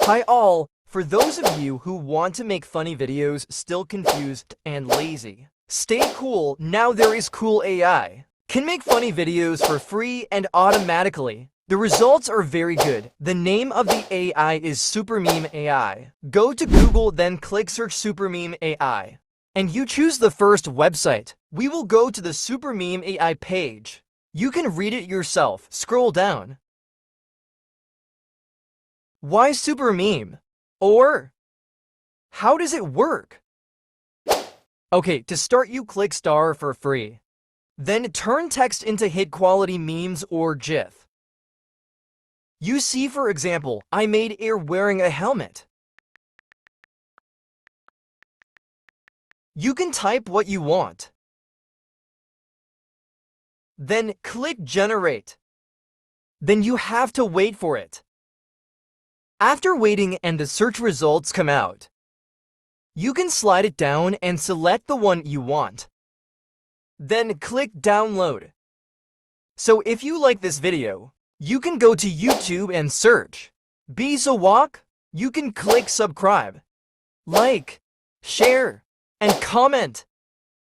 Hi all, for those of you who want to make funny videos still confused and lazy, stay cool, now there is Cool AI. Can make funny videos for free and automatically. The results are very good. The name of the AI is SUPERMEME AI. Go to Google, then click search SUPERMEME AI. And you choose the first website. We will go to the SUPERMEME AI page. You can read it yourself. Scroll down. Why SUPERMEME? Or how does it work? Okay, to start you click star for free. Then turn text into hit quality memes or GIF. You see, for example, I made Air wearing a helmet. You can type what you want. Then click generate. Then you have to wait for it. After waiting and the search results come out, you can slide it down and select the one you want. Then click download. So if you like this video, you can go to YouTube and search BISA walk. You can click subscribe, like, share, and comment.